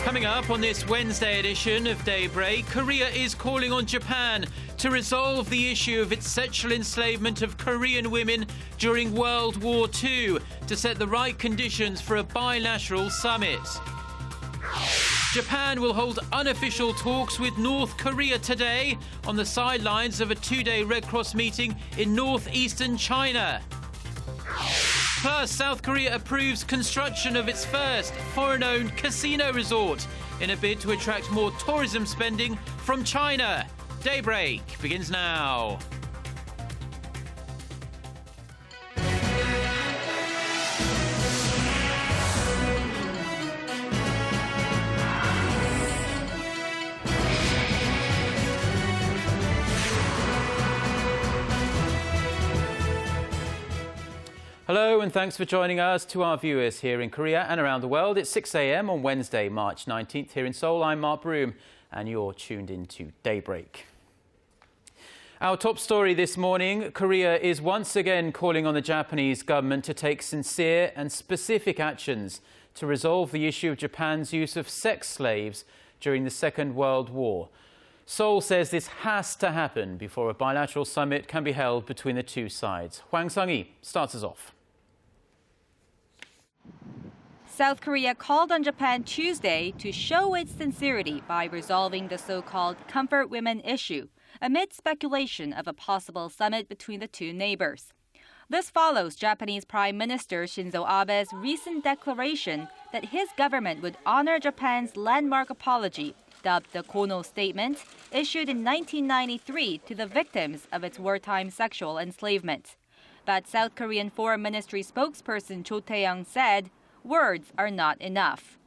Coming up on this Wednesday edition of Daybreak, Korea is calling on Japan to resolve the issue of its sexual enslavement of Korean women during World War II to set the right conditions for a bilateral summit. Japan will hold unofficial talks with North Korea today on the sidelines of a two-day Red Cross meeting in northeastern China. Plus, South Korea approves construction of its first foreign-owned casino resort in a bid to attract more tourism spending from China. Daybreak begins now. Hello and thanks for joining us. To our viewers here in Korea and around the world, it's 6 a.m. on Wednesday, March 19th. Here in Seoul, I'm Mark Broom and you're tuned into Daybreak. Our top story this morning, Korea is once again calling on the Japanese government to take sincere and specific actions to resolve the issue of Japan's use of sex slaves during the Second World War. Seoul says this has to happen before a bilateral summit can be held between the two sides. Hwang Sang-hee starts us off. South Korea called on Japan Tuesday to show its sincerity by resolving the so-called comfort women issue, amid speculation of a possible summit between the two neighbors. This follows Japanese Prime Minister Shinzo Abe's recent declaration that his government would honor Japan's landmark apology, dubbed the Kono Statement, issued in 1993 to the victims of its wartime sexual enslavement. But South Korean Foreign Ministry spokesperson Cho Tae-young said, words are not enough.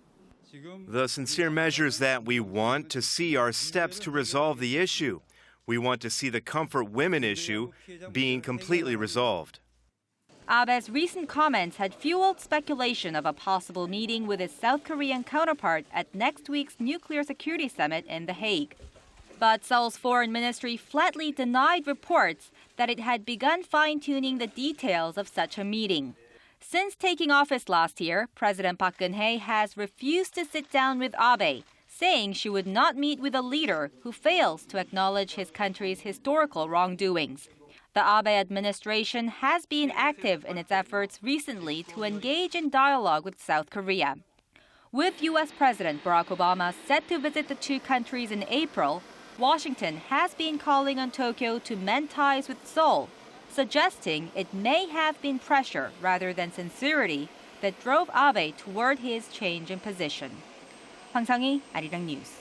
The sincere measures that we want to see are steps to resolve the issue. We want to see the comfort women issue being completely resolved. Abe's recent comments had fueled speculation of a possible meeting with his South Korean counterpart at next week's Nuclear Security Summit in The Hague. But Seoul's foreign ministry flatly denied reports that it had begun fine-tuning the details of such a meeting. Since taking office last year, President Park Geun-hye has refused to sit down with Abe, saying she would not meet with a leader who fails to acknowledge his country's historical wrongdoings. The Abe administration has been active in its efforts recently to engage in dialogue with South Korea. With U.S. President Barack Obama set to visit the two countries in April, Washington has been calling on Tokyo to mend ties with Seoul, suggesting it may have been pressure rather than sincerity that drove Abe toward his change in position. Hwang Sang-hee, Arirang News.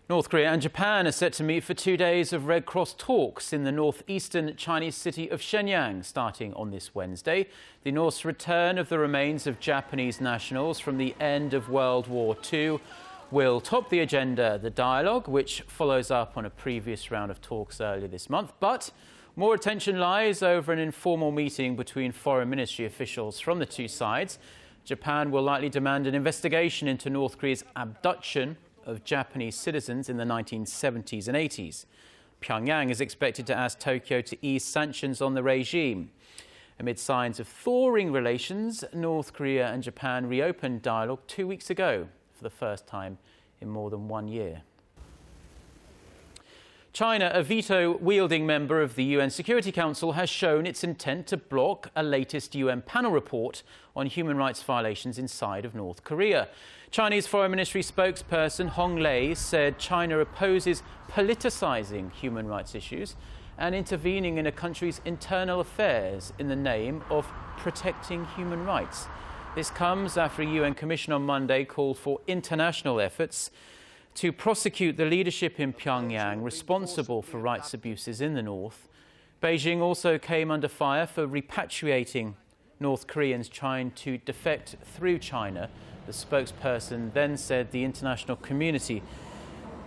North Korea and Japan are set to meet for 2 days of Red Cross talks in the northeastern Chinese city of Shenyang, starting on this Wednesday. The North's return of the remains of Japanese nationals from the end of World War II will top the agenda. The dialogue, which follows up on a previous round of talks earlier this month. But more attention lies over an informal meeting between foreign ministry officials from the two sides. Japan will likely demand an investigation into North Korea's abduction of Japanese citizens in the 1970s and 80s. Pyongyang is expected to ask Tokyo to ease sanctions on the regime. Amid signs of thawing relations, North Korea and Japan reopened dialogue 2 weeks ago for the first time in more than 1 year. China, a veto-wielding member of the UN Security Council, has shown its intent to block a latest UN panel report on human rights violations inside of North Korea. Chinese Foreign Ministry spokesperson Hong Lei said China opposes politicizing human rights issues and intervening in a country's internal affairs in the name of protecting human rights. This comes after a UN commission on Monday called for international efforts to prosecute the leadership in Pyongyang responsible for rights abuses in the north. Beijing also came under fire for repatriating North Koreans trying to defect through China. The spokesperson then said the international community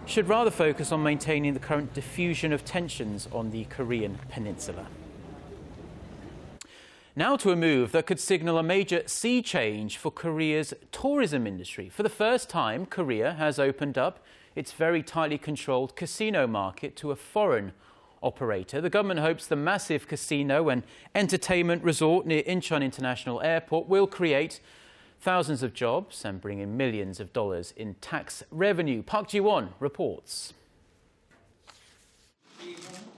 should rather focus on maintaining the current diffusion of tensions on the Korean peninsula. Now to a move that could signal a major sea change for Korea's tourism industry. For the first time, Korea has opened up its very tightly controlled casino market to a foreign operator. The government hopes the massive casino and entertainment resort near Incheon International Airport will create thousands of jobs and bring in millions of dollars in tax revenue. Park Ji-won reports.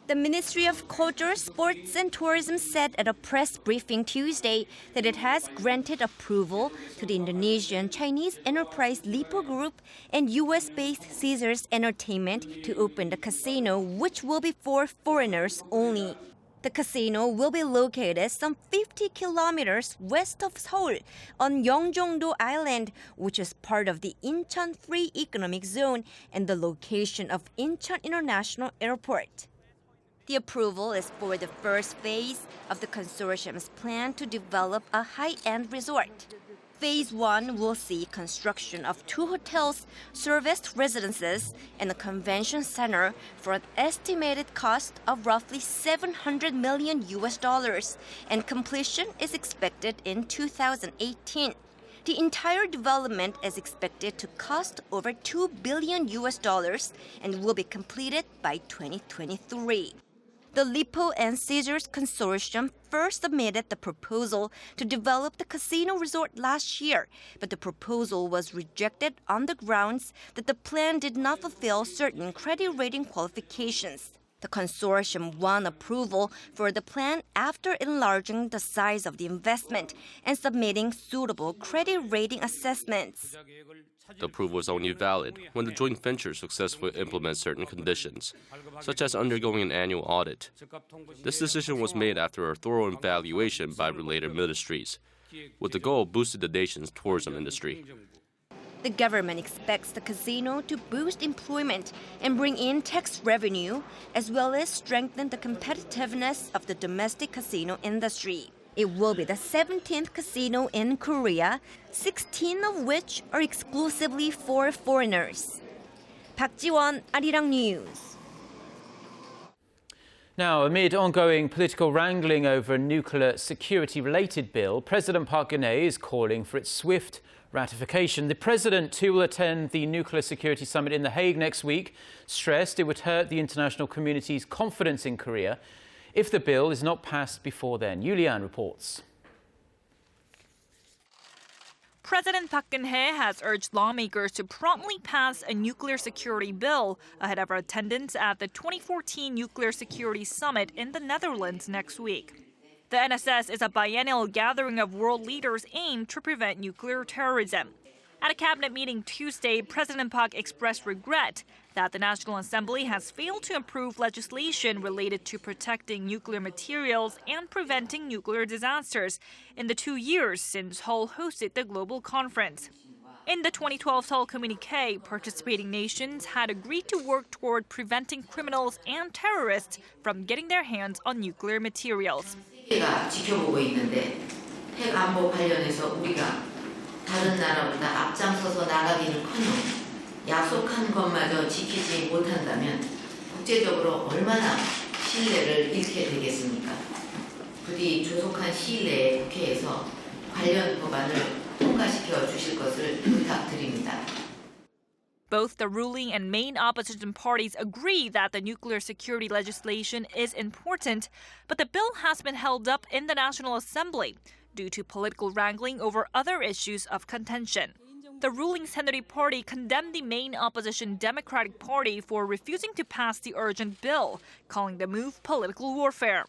The Ministry of Culture, Sports and Tourism said at a press briefing Tuesday that it has granted approval to the Indonesian-Chinese enterprise Lippo Group and US-based Caesars Entertainment to open the casino, which will be for foreigners only. The casino will be located some 50 kilometers west of Seoul on Yeongjong-do Island, which is part of the Incheon Free Economic Zone and the location of Incheon International Airport. The approval is for the first phase of the consortium's plan to develop a high-end resort. Phase 1 will see construction of 2 hotels, serviced residences, and a convention center for an estimated cost of roughly $700 million, and completion is expected in 2018. The entire development is expected to cost over $2 billion and will be completed by 2023. The Lippo and Caesars Consortium first submitted the proposal to develop the casino resort last year, but the proposal was rejected on the grounds that the plan did not fulfill certain credit rating qualifications. The consortium won approval for the plan after enlarging the size of the investment and submitting suitable credit rating assessments. The approval is only valid when the joint venture successfully implements certain conditions, such as undergoing an annual audit. This decision was made after a thorough evaluation by related ministries, with the goal of boosting the nation's tourism industry. The government expects the casino to boost employment and bring in tax revenue, as well as strengthen the competitiveness of the domestic casino industry. It will be the 17th casino in Korea, 16 of which are exclusively for foreigners. Park Ji-won, Arirang News. Now, amid ongoing political wrangling over a nuclear security-related bill, President Park Geun-hye is calling for its swift ratification. The president, who will attend the Nuclear Security Summit in The Hague next week, stressed it would hurt the international community's confidence in Korea if the bill is not passed before then. Yulian reports. President Park Geun-hye has urged lawmakers to promptly pass a nuclear security bill ahead of her attendance at the 2014 Nuclear Security Summit in the Netherlands next week. The NSS is a biennial gathering of world leaders aimed to prevent nuclear terrorism. At a cabinet meeting Tuesday, President Park expressed regret that the National Assembly has failed to approve legislation related to protecting nuclear materials and preventing nuclear disasters in the 2 years since Seoul hosted the global conference. In the 2012 Seoul communique, participating nations had agreed to work toward preventing criminals and terrorists from getting their hands on nuclear materials. 세계가 지켜보고 있는데 핵 안보 관련해서 우리가 다른 나라보다 앞장서서 나가기는커녕 약속한 것마저 지키지 못한다면 국제적으로 얼마나 신뢰를 잃게 되겠습니까? 부디 조속한 시일 내에 국회에서 관련 법안을 통과시켜 주실 것을 부탁드립니다. Both the ruling and main opposition parties agree that the nuclear security legislation is important, but the bill has been held up in the National Assembly due to political wrangling over other issues of contention. The ruling Saenuri Party condemned the main opposition Democratic Party for refusing to pass the urgent bill, calling the move political warfare.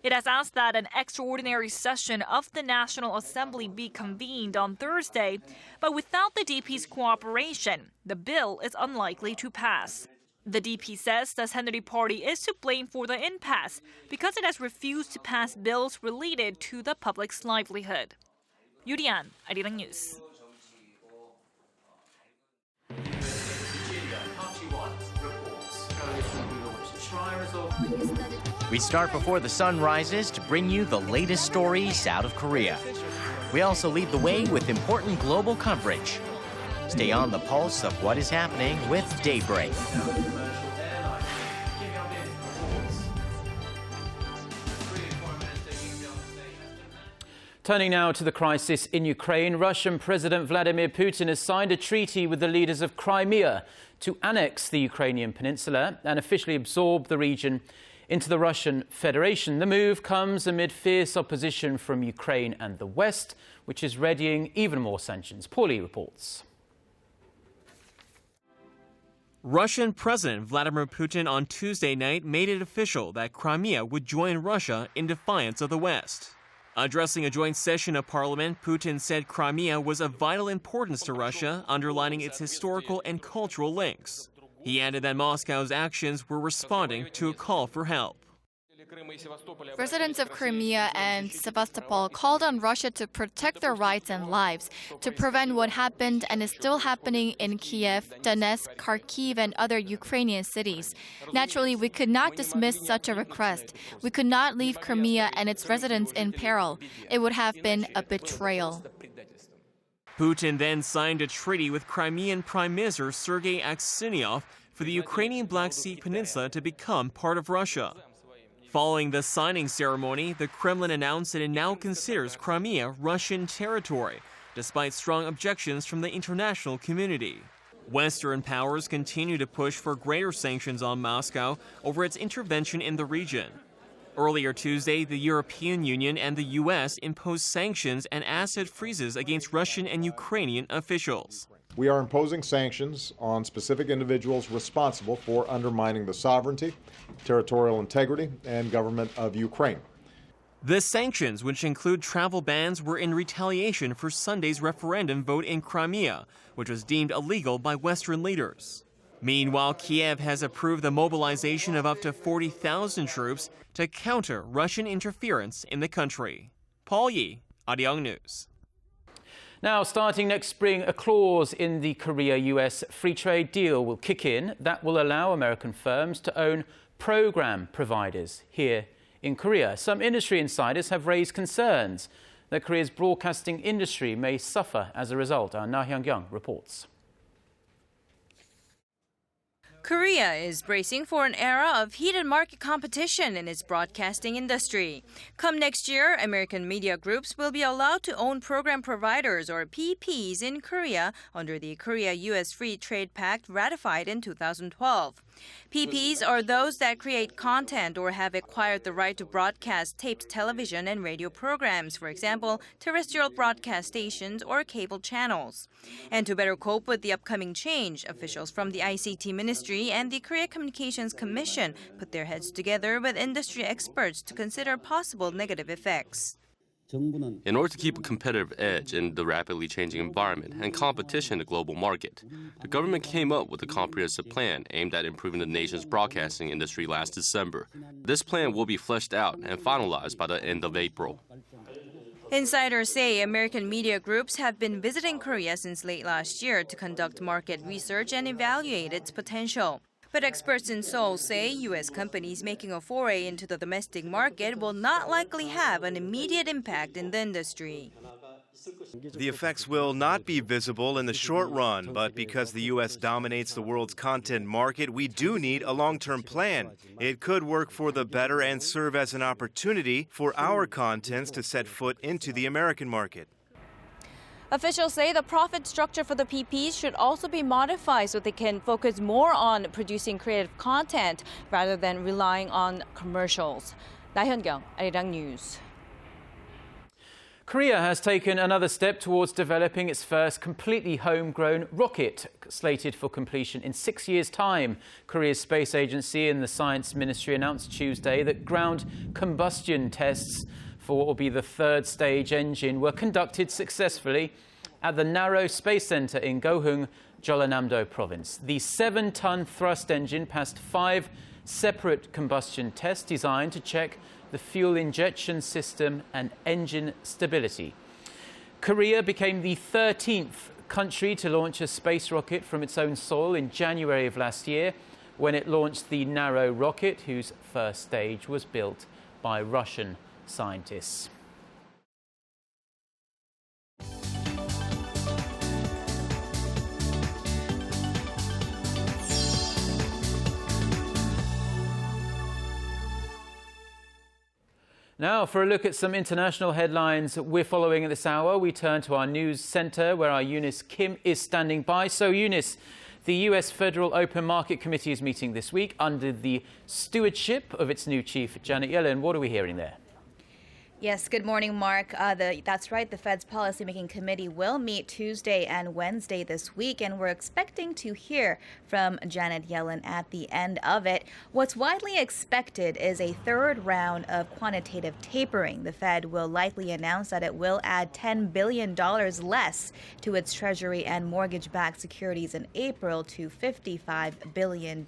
It has asked that an extraordinary session of the National Assembly be convened on Thursday, but without the DP's cooperation, the bill is unlikely to pass. The DP says the Saenuri Party is to blame for the impasse because it has refused to pass bills related to the public's livelihood. Yurian, Arirang News. We start before the sun rises to bring you the latest stories out of Korea. We also lead the way with important global coverage. Stay on the pulse of what is happening with Daybreak. Turning now to the crisis in Ukraine, Russian President Vladimir Putin has signed a treaty with the leaders of Crimea to annex the Ukrainian peninsula and officially absorb the region into the Russian Federation. The move comes amid fierce opposition from Ukraine and the West, which is readying even more sanctions. Paulie reports. Russian President Vladimir Putin on Tuesday night made it official that Crimea would join Russia in defiance of the West. Addressing a joint session of parliament, Putin said Crimea was of vital importance to Russia, underlining its historical and cultural links. He added that Moscow's actions were responding to a call for help. Residents of Crimea and Sevastopol called on Russia to protect their rights and lives, to prevent what happened and is still happening in Kiev, Donetsk, Karkiv, and other Ukrainian cities. Naturally, we could not dismiss such a request. We could not leave Crimea and its residents in peril. It would have been a betrayal. Putin then signed a treaty with Crimean Prime Minister Sergei Aksyonov for the Ukrainian Black Sea Peninsula to become part of Russia. Following the signing ceremony, the Kremlin announced that it now considers Crimea Russian territory, despite strong objections from the international community. Western powers continue to push for greater sanctions on Moscow over its intervention in the region. Earlier Tuesday, the European Union and the U.S. imposed sanctions and asset freezes against Russian and Ukrainian officials. We are imposing sanctions on specific individuals responsible for undermining the sovereignty, territorial integrity, and government of Ukraine. The sanctions, which include travel bans, were in retaliation for Sunday's referendum vote in Crimea, which was deemed illegal by Western leaders. Meanwhile, Kiev has approved the mobilization of up to 40,000 troops to counter Russian interference in the country. Paul Yi, Arirang News. Now, starting next spring, a clause in the Korea-US free trade deal will kick in that will allow American firms to own program providers here in Korea. Some industry insiders have raised concerns that Korea's broadcasting industry may suffer as a result. Our Na Hyung-kyung reports. Korea is bracing for an era of heated market competition in its broadcasting industry. Come next year, American media groups will be allowed to own program providers or PPs in Korea under the Korea-US Free Trade Pact ratified in 2012. PPs are those that create content or have acquired the right to broadcast taped television and radio programs, for example, terrestrial broadcast stations or cable channels. And to better cope with the upcoming change, officials from the ICT Ministry and the Korea Communications Commission put their heads together with industry experts to consider possible negative effects. In order to keep a competitive edge in the rapidly changing environment and competition in the global market, the government came up with a comprehensive plan aimed at improving the nation's broadcasting industry last December. This plan will be fleshed out and finalized by the end of April. Insiders say American media groups have been visiting Korea since late last year to conduct market research and evaluate its potential. But experts in Seoul say U.S. companies making a foray into the domestic market will not likely have an immediate impact in the industry. The effects will not be visible in the short run, but because the U.S. dominates the world's content market, we do need a long-term plan. It could work for the better and serve as an opportunity for our contents to set foot into the American market. Officials say the profit structure for the PPs should also be modified so they can focus more on producing creative content rather than relying on commercials. Na Hyun-kyung, Arirang News. Korea has taken another step towards developing its first completely homegrown rocket, slated for completion in 6 years' time. Korea's space agency and the Science Ministry announced Tuesday that ground combustion tests for what will be the third stage engine were conducted successfully at the Naro Space Center in Goheung, Jeollanam-do Province. The 7-ton thrust engine passed 5 separate combustion tests designed to check the fuel injection system and engine stability. Korea became the 13th country to launch a space rocket from its own soil in January of last year, when it launched the Naro rocket, whose first stage was built by Russian scientists. Now, for a look at some international headlines we're following at this hour, we turn to our news centre where our Eunice Kim is standing by. So, Eunice, The US Federal Open Market Committee is meeting this week under the stewardship of its new chief, Janet Yellen. What are we hearing there? Yes, good morning, Mark. That's right. The Fed's policymaking committee will meet Tuesday and Wednesday this week, and we're expecting to hear from Janet Yellen at the end of it. What's widely expected is a third round of quantitative tapering. The Fed will likely announce that it will add $10 billion less to its Treasury and mortgage-backed securities in April to $55 billion.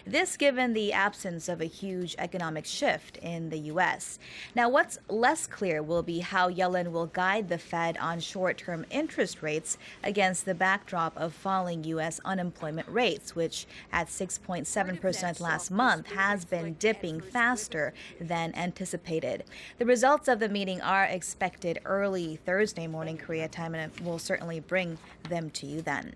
This given the absence of a huge economic shift in the U.S. Now, what's less clear will be how Yellen will guide the Fed on short-term interest rates against the backdrop of falling U.S. unemployment rates, which at 6.7% last month has been dipping faster than anticipated. The results of the meeting are expected early Thursday morning Korea time, and we'll certainly bring them to you then.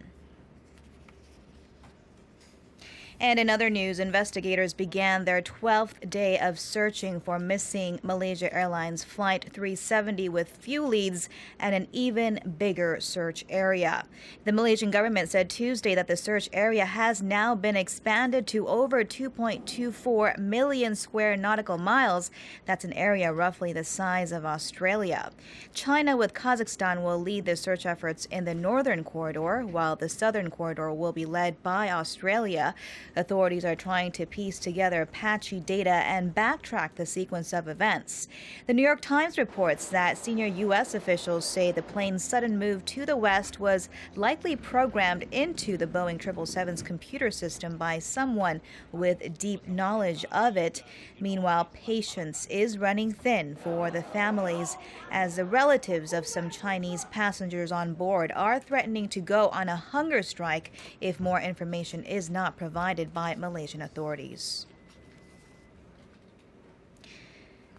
And in other news, investigators began their 12th day of searching for missing Malaysia Airlines Flight 370 with few leads and an even bigger search area. The Malaysian government said Tuesday that the search area has now been expanded to over 2.24 million square nautical miles. That's an area roughly the size of Australia. China with Kazakhstan will lead the search efforts in the northern corridor, while the southern corridor will be led by Australia. Authorities are trying to piece together patchy data and backtrack the sequence of events. The New York Times reports that senior U.S. officials say the plane's sudden move to the west was likely programmed into the Boeing 777's computer system by someone with deep knowledge of it. Meanwhile, patience is running thin for the families as the relatives of some Chinese passengers on board are threatening to go on a hunger strike if more information is not provided by Malaysian authorities.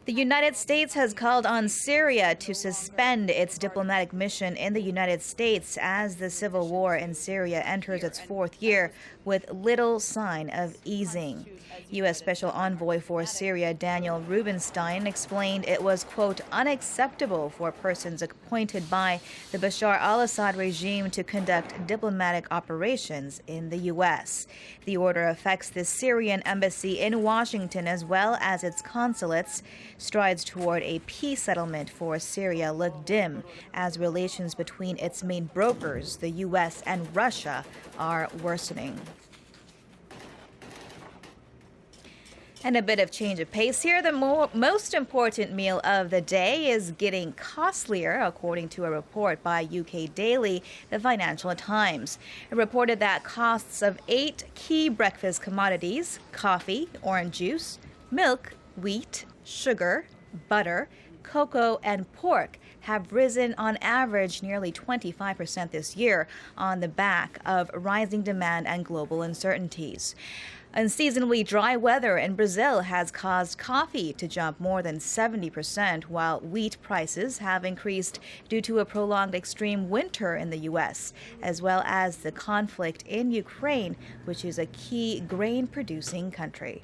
The United States has called on Syria to suspend its diplomatic mission in the United States as the civil war in Syria enters its fourth year with little sign of easing. U.S. Special Envoy for Syria Daniel Rubinstein explained it was, quote, unacceptable for persons appointed by the Bashar al-Assad regime to conduct diplomatic operations in the U.S. The order affects the Syrian embassy in Washington as well as its consulates. Strides toward a peace settlement for Syria look dim as relations between its main brokers, the U.S. and Russia, are worsening. And a bit of change of pace here. The most important meal of the day is getting costlier, according to a report by UK daily, the Financial Times. It reported that costs of 8 key breakfast commodities, coffee, orange juice, milk, wheat, sugar, butter, cocoa, and pork have risen on average nearly 25% this year on the back of rising demand and global uncertainties. Unseasonably dry weather in Brazil has caused coffee to jump more than 70%, while wheat prices have increased due to a prolonged extreme winter in the U.S., as well as the conflict in Ukraine, which is a key grain-producing country.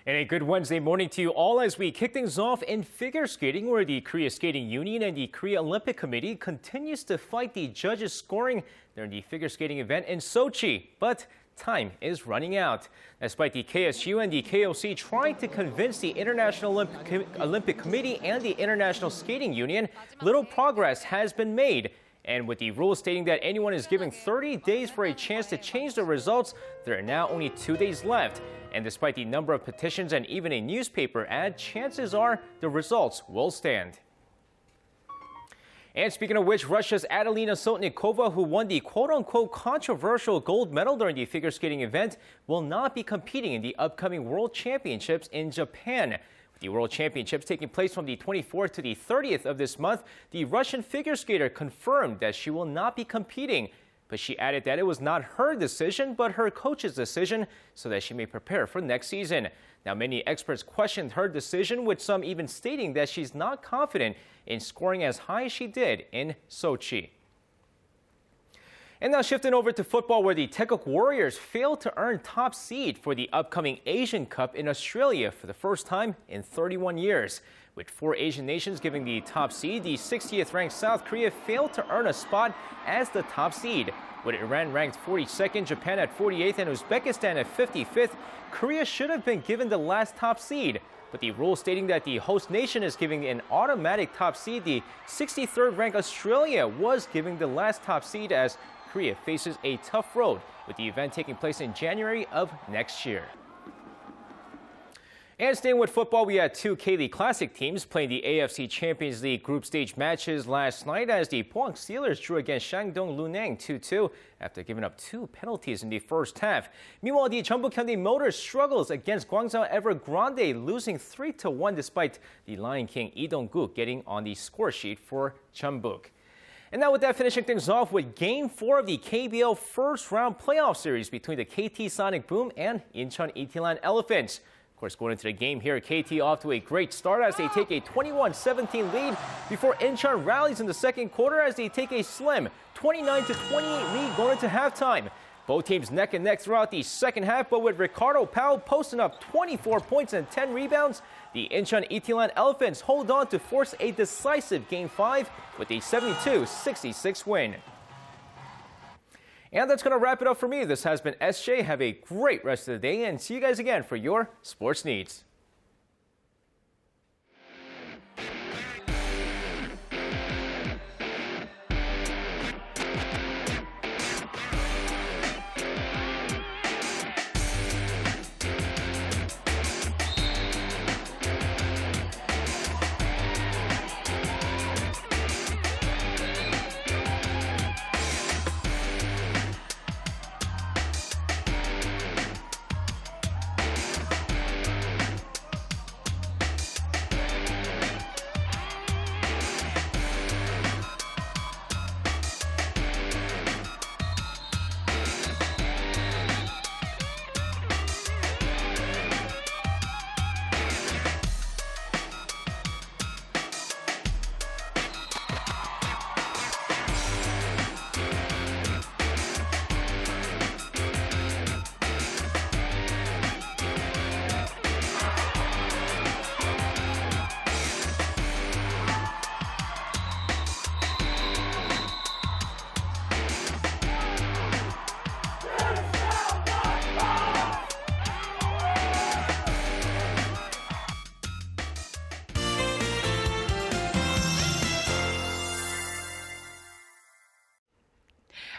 And a good Wednesday morning to you all as we kick things off in figure skating, where the Korea Skating Union and the Korea Olympic Committee continues to fight the judges' scoring during the figure skating event in Sochi. But time is running out. Despite the KSU and the KOC trying to convince the International Olympic Committee and the International Skating Union, little progress has been made. And with the rules stating that anyone is given 30 days for a chance to change the results, there are now only 2 days left. And despite the number of petitions and even a newspaper ad, chances are the results will stand. And speaking of which, Russia's Adelina Sotnikova, who won the quote-unquote controversial gold medal during the figure skating event, will not be competing in the upcoming World Championships in Japan. With the World Championships taking place from the 24th to the 30th of this month, the Russian figure skater confirmed that she will not be competing. But she added that it was not her decision, but her coach's decision, so that she may prepare for next season. Now, many experts questioned her decision, with some even stating that she's not confident in scoring as high as she did in Sochi. And now shifting over to football, where the Taeguk Warriors failed to earn top seed for the upcoming Asian Cup in Australia for the first time in 31 years. With 4 Asian nations giving the top seed, the 60th ranked South Korea failed to earn a spot as the top seed. With Iran ranked 42nd, Japan at 48th, and Uzbekistan at 55th, Korea should have been given the last top seed. But the rule stating that the host nation is giving an automatic top seed, the 63rd ranked Australia was giving the last top seed as Korea faces a tough road, with the event taking place in January of next year. And staying with football, we had 2 K-League Classic teams playing the AFC Champions League group stage matches last night as the Pohang Steelers drew against Shandong Luneng 2-2 after giving up 2 penalties in the first half. Meanwhile, the Jeonbuk Hyundai Motors struggles against Gwangju Evergrande, losing 3-1 despite the Lion King Lee Dong-guk getting on the score sheet for Jeonbuk. And now with that, finishing things off with Game 4 of the KBL first-round playoff series between the KT Sonic Boom and Incheon Itilan Elephants. Of course, going into the game here, KT off to a great start as they take a 21-17 lead before Incheon rallies in the second quarter as they take a slim 29-28 lead going into halftime. Both teams neck and neck throughout the second half, but with Ricardo Powell posting up 24 points and 10 rebounds, the Incheon Itilan Elephants hold on to force a decisive Game 5 with a 72-66 win. And that's going to wrap it up for me. This has been SJ. Have a great rest of the day and see you guys again for your sports needs.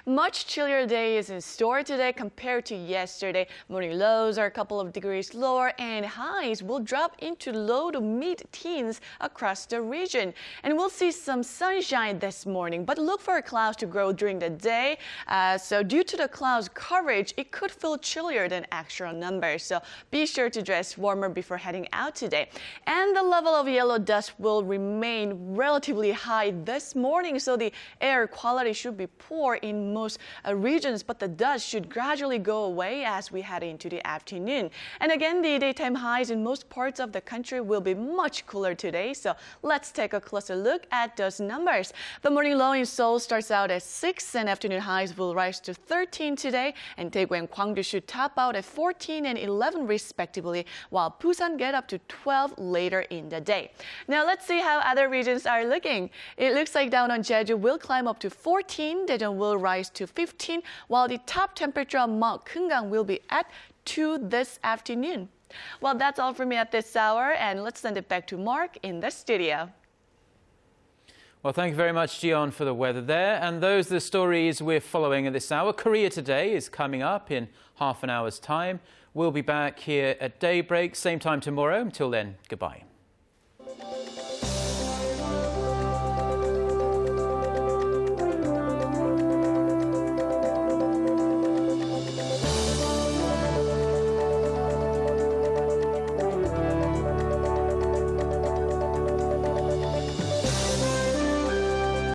Much chillier day is in store today compared to yesterday. Morning lows are a couple of degrees lower and highs will drop into low to mid-teens across the region. And we'll see some sunshine this morning, but look for clouds to grow during the day. So due to the clouds coverage, it could feel chillier than actual numbers. So be sure to dress warmer before heading out today. And the level of yellow dust will remain relatively high this morning, so the air quality should be poor in most regions, but the dust should gradually go away as we head into the afternoon. And again, the daytime highs in most parts of the country will be much cooler today, so let's take a closer look at those numbers. The morning low in Seoul starts out at 6 and afternoon highs will rise to 13 today, and Daegu and Gwangju should top out at 14 and 11 respectively, while Busan get up to 12 later in the day. Now let's see how other regions are looking. It looks like down on Jeju will climb up to 14, Daejeon will rise to 15, while the top temperature on Mount Keungang will be at 2 this afternoon. Well, that's all for me at this hour, and let's send it back to Mark in the studio. Well, thank you very much, Jiyeon, for the weather there. And those are the stories we're following at this hour. Korea Today is coming up in half an hour's time. We'll be back here at daybreak, same time tomorrow. Until then, goodbye.